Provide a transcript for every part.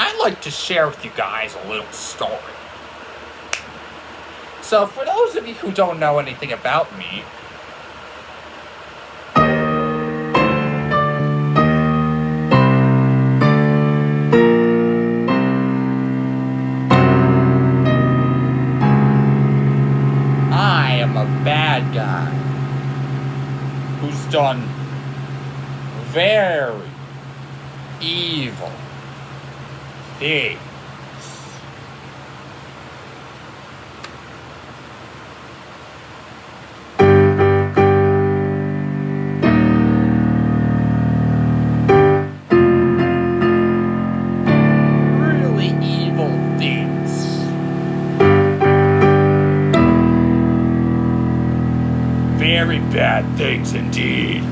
I'd like to share with you guys a little story. So, for those of you who don't know anything about me, I am a bad guy who's done very evil things. Really evil things. Very bad things indeed.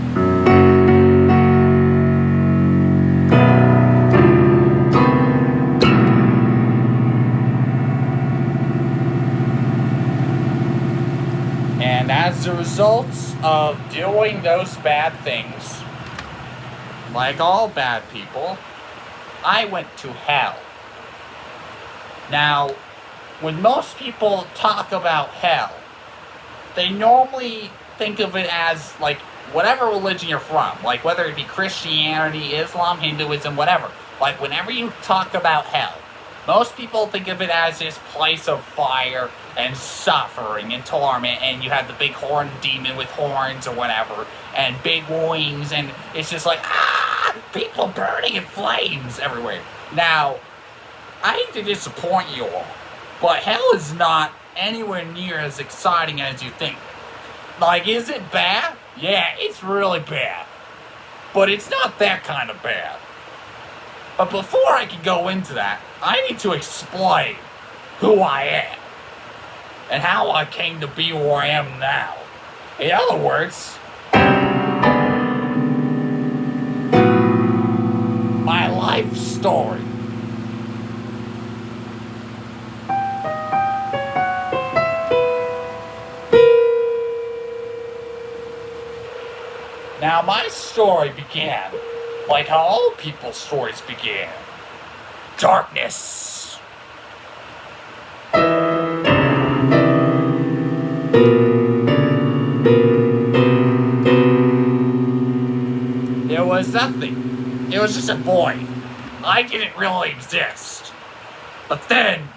And as a result of doing those bad things, like all bad people, I went to hell. Now, when most people talk about hell, they normally think of it as, like, whatever religion you're from. Like, whether it be Christianity, Islam, Hinduism, whatever. Like, whenever you talk about hell, most people think of it as this place of fire and suffering and torment, and you have the big horned demon with horns or whatever, and big wings, and it's just like, people burning in flames everywhere. Now, I hate to disappoint you all, but hell is not anywhere near as exciting as you think. Like, is it bad? Yeah, it's really bad. But it's not that kind of bad. But before I can go into that, I need to explain who I am and how I came to be where I am now. In other words, my life story. Now, my story began like how all people's stories began. Darkness. There was nothing. It was just a void. I didn't really exist. But then,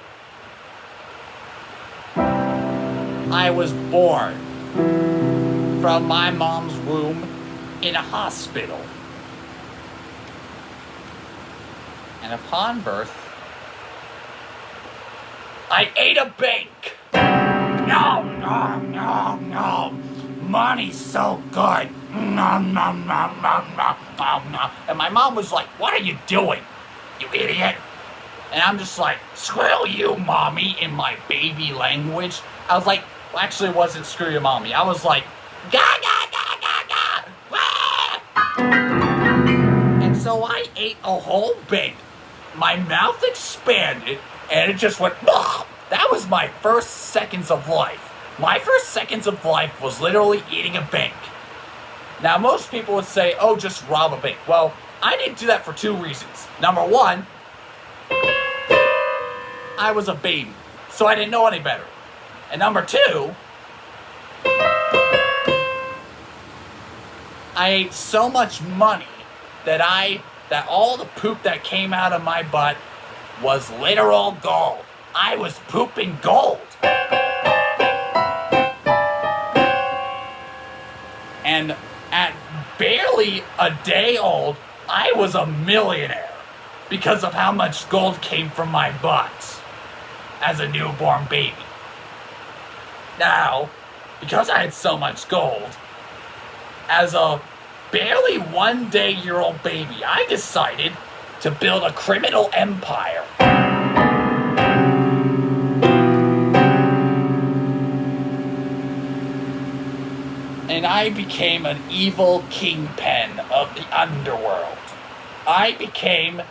I was born from my mom's womb in a hospital. And upon birth, I ate a bank. No, no, no, no. Money's so good. No, no, no, no, no, no, no. And my mom was like, what are you doing, you idiot? And I'm just like, screw you, mommy, in my baby language. I was like, well, actually, it wasn't screw you, mommy. I was like, ga, ga, ga, ga, ga. And so I ate a whole bank. My mouth expanded, and it just went, bah! That was my first seconds of life. My first seconds of life was literally eating a bank. Now, most people would say, oh, just rob a bank. Well, I didn't do that for two reasons. Number one, I was a baby, so I didn't know any better. And number two, I ate so much money that all the poop that came out of my butt was literal gold. I was pooping gold. And at barely a day old, I was a millionaire because of how much gold came from my butt as a newborn baby. Now, because I had so much gold, as a barely 1 day year old baby, I decided to build a criminal empire. And I became an evil kingpin of the underworld. I became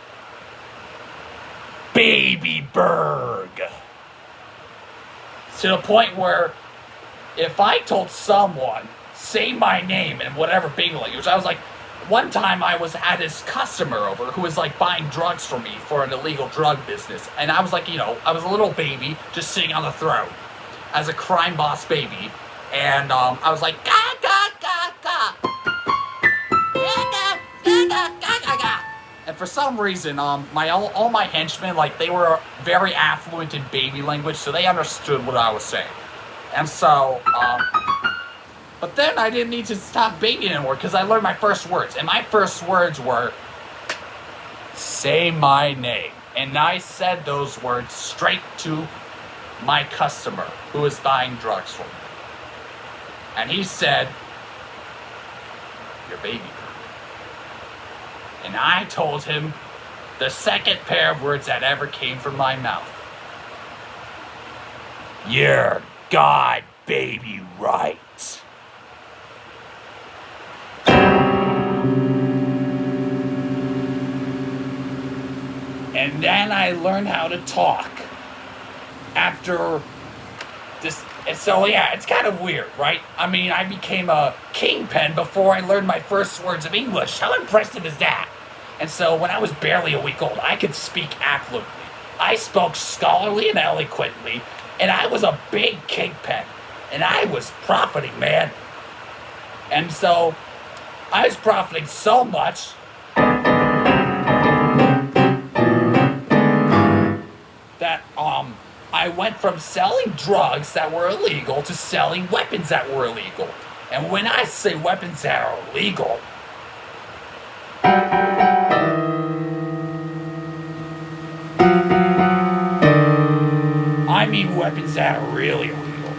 Baby Berg. To the point where if I told someone, say my name in whatever baby language, I was like, one time I had this customer over who was like buying drugs from me for an illegal drug business. And I was like, I was a little baby just sitting on the throne as a crime boss baby. And I was like, ga, ga, ga, ga. Ga, ga, ga, ga, ga, ga, ga. And for some reason, all my henchmen, like, they were very affluent in baby language, so they understood what I was saying. And so, but then I didn't need to stop babying anymore because I learned my first words. And my first words were, say my name. And I said those words straight to my customer who was buying drugs from me. And he said, your baby bird. And I told him the second pair of words that ever came from my mouth. You're God baby right. And then I learned how to talk after this. And so, yeah, it's kind of weird, right? I mean, I became a kingpin before I learned my first words of English. How impressive is that? And so, when I was barely a week old, I could speak affluently. I spoke scholarly and eloquently, and I was a big kingpin. And I was profiting, man. And so, I was profiting so much that, I went from selling drugs that were illegal to selling weapons that were illegal. And when I say weapons that are illegal, I mean weapons that are really illegal.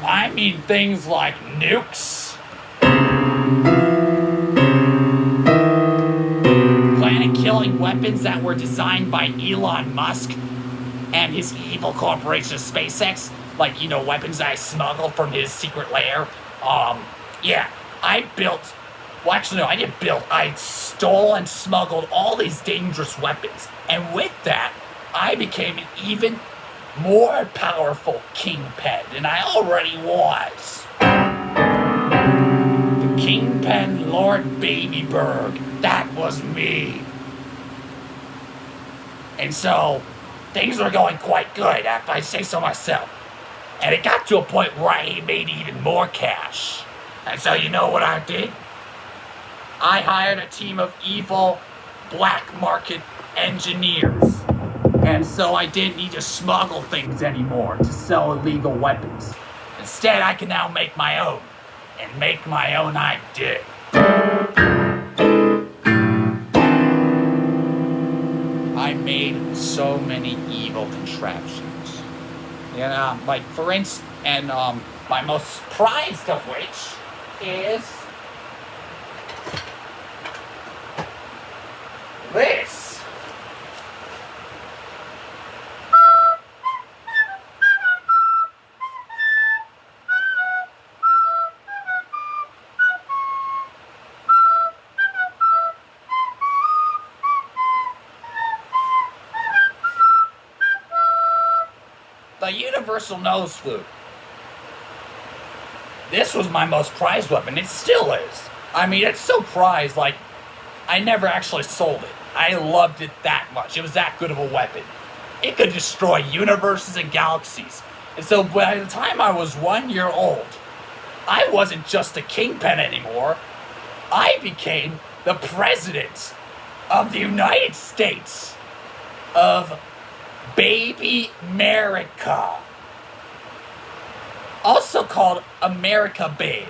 I mean things like nukes, planet-killing weapons that were designed by Elon Musk and his evil corporation SpaceX, like, weapons that I smuggled from his secret lair. Yeah, I built, well, actually, no, I didn't build, I stole and smuggled all these dangerous weapons. And with that, I became an even more powerful kingpin than I already was. The Kingpin Lord Babyberg, that was me. And so, things were going quite good, if I say so myself. And it got to a point where I made even more cash. And so you know what I did? I hired a team of evil black market engineers. And so I didn't need to smuggle things anymore to sell illegal weapons. Instead, I can now make my own. And make my own I did. I made so many evil contraptions. And, like, for instance, and, my most prized of which is this. The Universal Nose Flute. This was my most prized weapon. It still is. I mean, it's so prized, like, I never actually sold it. I loved it that much. It was that good of a weapon. It could destroy universes and galaxies. And so by the time I was 1 year old, I wasn't just a kingpin anymore. I became the president of the United States of Baby America. Also called America Babe.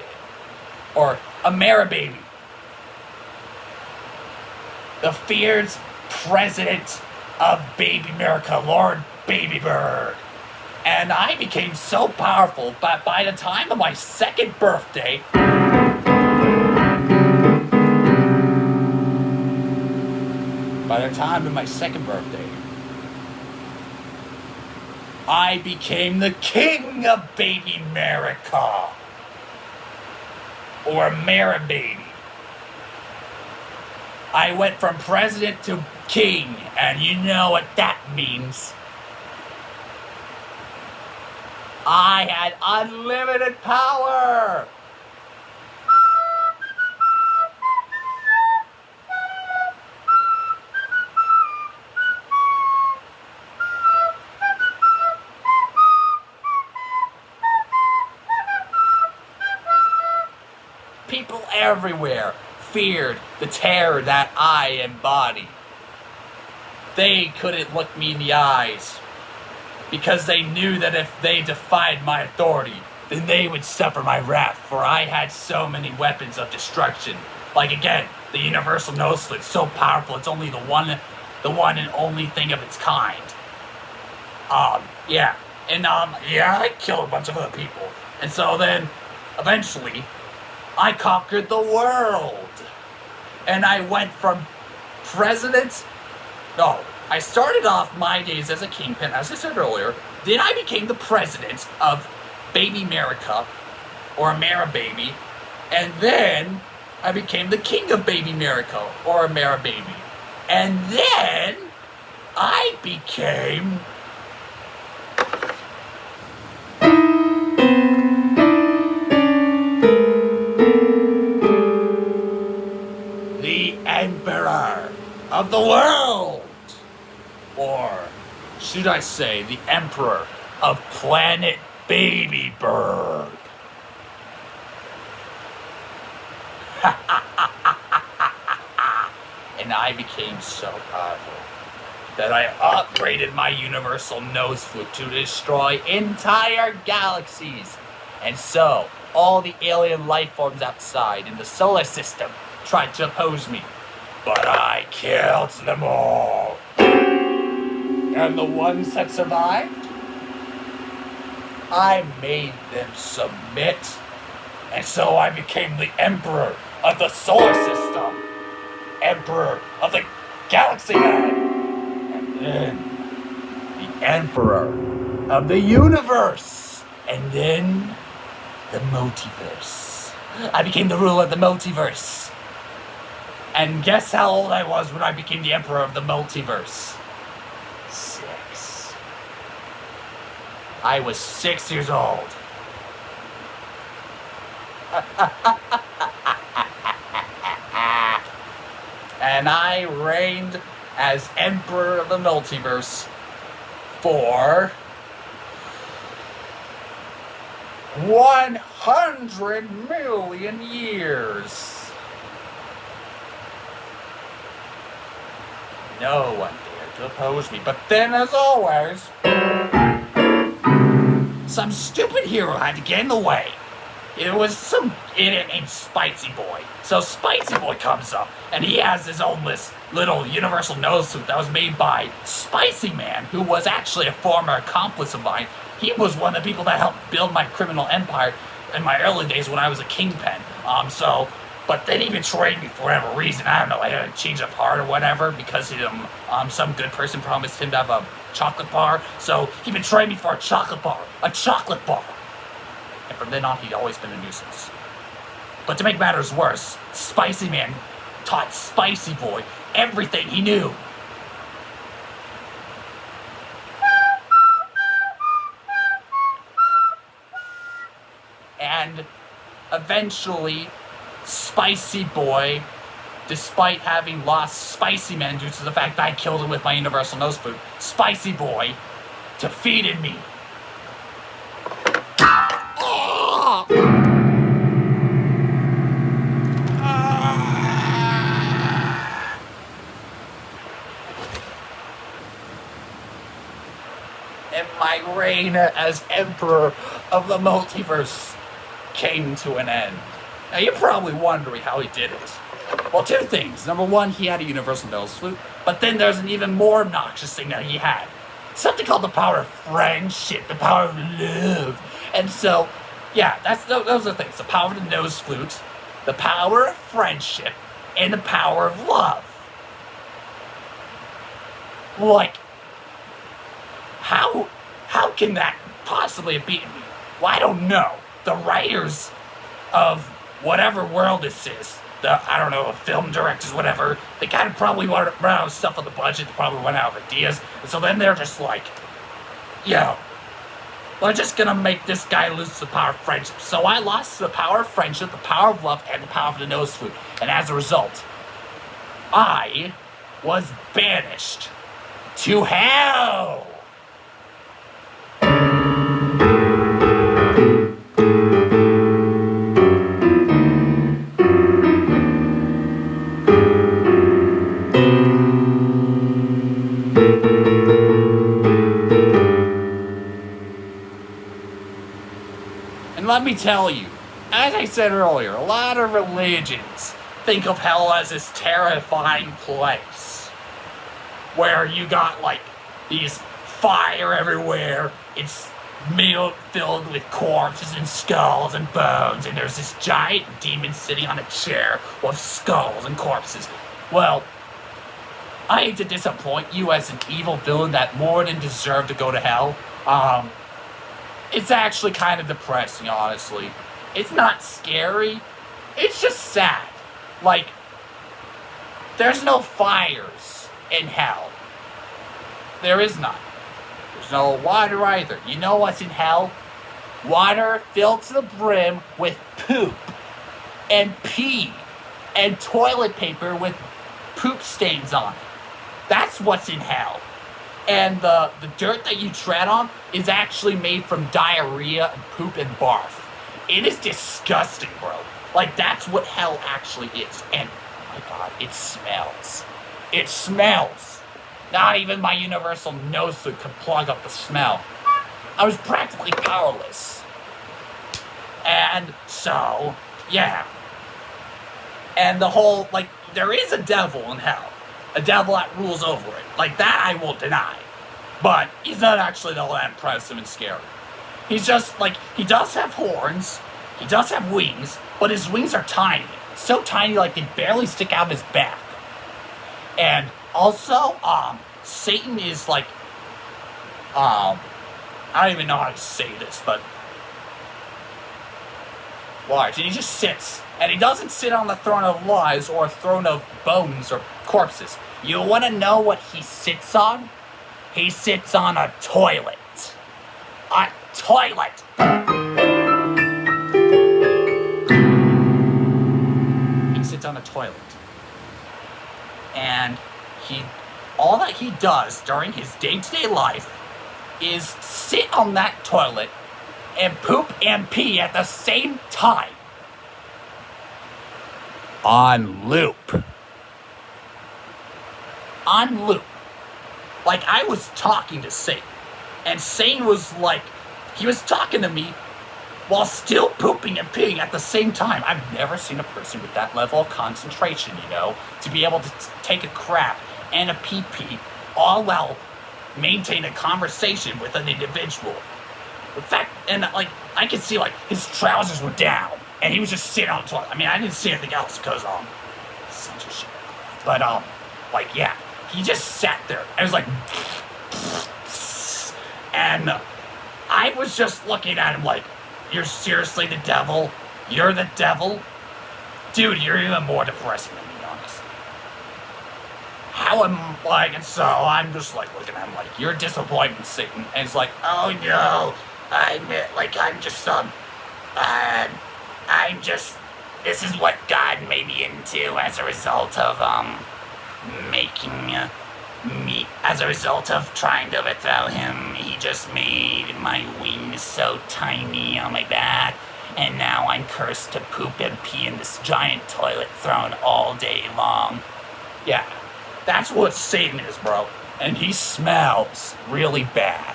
Or Ameribaby. The feared president of Baby America, Lord Babyberg. And I became so powerful, but by the time of my second birthday, I became the king of Baby America. Or Ameribaby. I went from president to king, and you know what that means. I had unlimited power! everywhere feared the terror that I embody. They couldn't look me in the eyes because they knew that if they defied my authority, then they would suffer my wrath, for I had so many weapons of destruction. Like again, the universal nose slit, so powerful, it's only the one and only thing of its kind. Yeah. And, yeah, I killed a bunch of other people. And so then, eventually, I conquered the world. And I went from president... No, I started off my days as a kingpin, as I said earlier. Then I became the president of Baby America, or Ameribaby. And then I became the king of Baby America, or Ameribaby. And then I became... the Emperor of the world! Or should I say, the Emperor of Planet Babyberg? And I became so powerful that I upgraded my universal nose flute to destroy entire galaxies. And so, all the alien life forms outside in the solar system tried to oppose me. But I killed them all. And the ones that survived, I made them submit. And so I became the Emperor of the solar system. Emperor of the galaxy. And then the Emperor of the universe. And then the multiverse. I became the ruler of the multiverse. And guess how old I was when I became the Emperor of the multiverse? 6. I was 6 years old. And I reigned as Emperor of the Multiverse for 100 million years. No one dared to oppose me, but then, as always, some stupid hero had to get in the way. It was some idiot named Spicy Boy. So Spicy Boy comes up, and he has his own little universal nose suit that was made by Spicy Man, who was actually a former accomplice of mine. He was one of the people that helped build my criminal empire in my early days when I was a kingpin. But then he betrayed me for whatever reason. I don't know, I had a change of heart or whatever, because some good person promised him to have a chocolate bar. So he betrayed me for a chocolate bar. A chocolate bar. And from then on, he'd always been a nuisance. But to make matters worse, Spicy Man taught Spicy Boy everything he knew. And eventually, Spicy Boy, despite having lost Spicy Man due to the fact that I killed him with my universal nose flute, Spicy Boy defeated me. And my reign as Emperor of the Multiverse came to an end. Now you're probably wondering how he did it. Well, 2 things. Number 1, he had a universal nose flute, but then there's an even more obnoxious thing that he had. Something called the power of friendship, the power of love. And so, yeah, those are the things. The power of the nose flute, the power of friendship, and the power of love. Like, how can that possibly have beaten me? Well, I don't know. The writers of whatever world this is, film directors, whatever, they kind of probably run out of stuff on the budget, they probably run out of ideas, and so then they're just like, we're just gonna make this guy lose the power of friendship. So I lost the power of friendship, the power of love, and the power of the nose flute, and as a result, I was banished to hell! let me tell you, as I said earlier, a lot of religions think of hell as this terrifying place where you got like these fire everywhere. It's filled with corpses and skulls and bones, and there's this giant demon sitting on a chair with skulls and corpses. Well, I hate to disappoint you as an evil villain that more than deserved to go to hell. It's actually kind of depressing, honestly. It's not scary. It's just sad. Like, there's no fires in hell. There is none. There's no water either. You know what's in hell? Water filled to the brim with poop and pee and toilet paper with poop stains on it. That's what's in hell. And the dirt that you tread on is actually made from diarrhea and poop and barf. It is disgusting, bro. Like, that's what hell actually is. And, oh my god, it smells. It smells. Not even my universal nose suit could plug up the smell. I was practically powerless. And so, yeah. And the whole, like, there is a devil in hell. A devil that rules over it. Like, that I won't deny. But he's not actually all that impressive and scary. He's just, like, he does have horns. He does have wings. But his wings are tiny. So tiny, like, they barely stick out of his back. And also, Satan is like, I don't even know how to say this, but watch, and he just sits, and he doesn't sit on the throne of lies or a throne of bones or corpses. You want to know what he sits on? He sits on a toilet. A toilet! He sits on a toilet. And all that he does during his day-to-day life is sit on that toilet and poop and pee at the same time. On loop. On loop. Like, I was talking to Satan, and Satan was like, he was talking to me while still pooping and peeing at the same time. I've never seen a person with that level of concentration, you know, to be able to take a crap and a pee-pee all while maintain a conversation with an individual. In fact, and like, I could see like his trousers were down and he was just sitting on the toilet. I mean, I didn't see anything else because, such a shit. But, like, yeah, he just sat there and was like, and I was just looking at him like, you're seriously the devil? You're the devil? Dude, you're even more depressing than me, honestly. How am, like, and so I'm just like looking at him like, you're a disappointment, Satan. And it's like, oh no, this is what God made me into as a result of, as a result of trying to overthrow him. He just made my wings so tiny on my back, and now I'm cursed to poop and pee in this giant toilet throne all day long. Yeah, that's what Satan is, bro. And he smells really bad.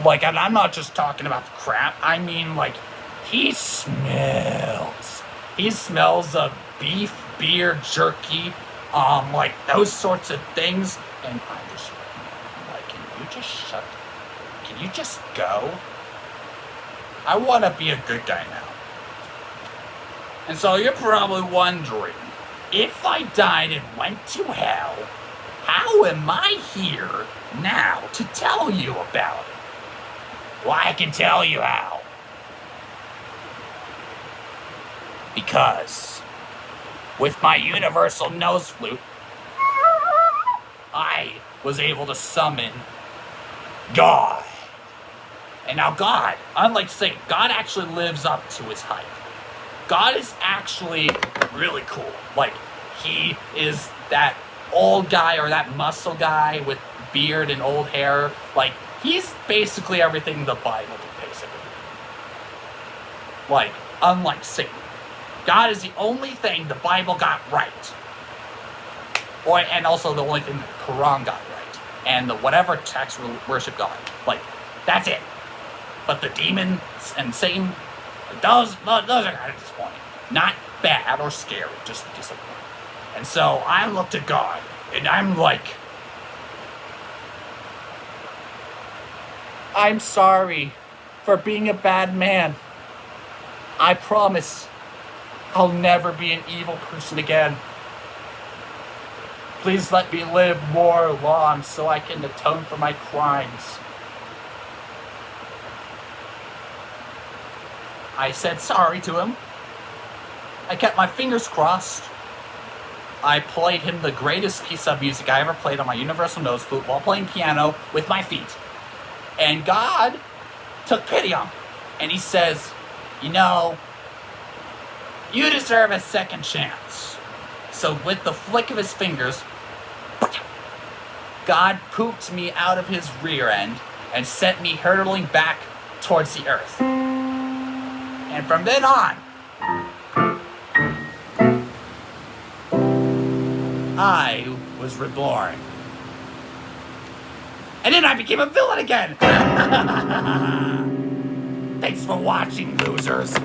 Like, and I'm not just talking about the crap, I mean, like, he smells. He smells of beef, beer, jerky, like, those sorts of things. And I'm just like, can you just go? I want to be a good guy now. And so you're probably wondering, if I died and went to hell, how am I here now to tell you about it? Well, I can tell you how. Because with my universal nose flute, I was able to summon God. And now God, unlike Satan, God actually lives up to his hype. God is actually really cool. Like, he is that old guy or that muscle guy with beard and old hair. Like, he's basically everything the Bible depicts him. Like, unlike Satan. God is the only thing the Bible got right. And also the only thing the Quran got right. And the whatever text will worship God. Like, that's it. But the demons and Satan, those are kind of disappointing. Not bad or scary, just disappointing. And so I look to God, and I'm like, I'm sorry for being a bad man. I promise I'll never be an evil person again. Please let me live more long so I can atone for my crimes. I said sorry to him. I kept my fingers crossed. I played him the greatest piece of music I ever played on my universal nose flute while playing piano with my feet. And God took pity on me. And he says, you know, you deserve a second chance. So with the flick of his fingers, God pooped me out of his rear end and sent me hurtling back towards the earth. And from then on, I was reborn. And then I became a villain again! Thanks for watching, losers.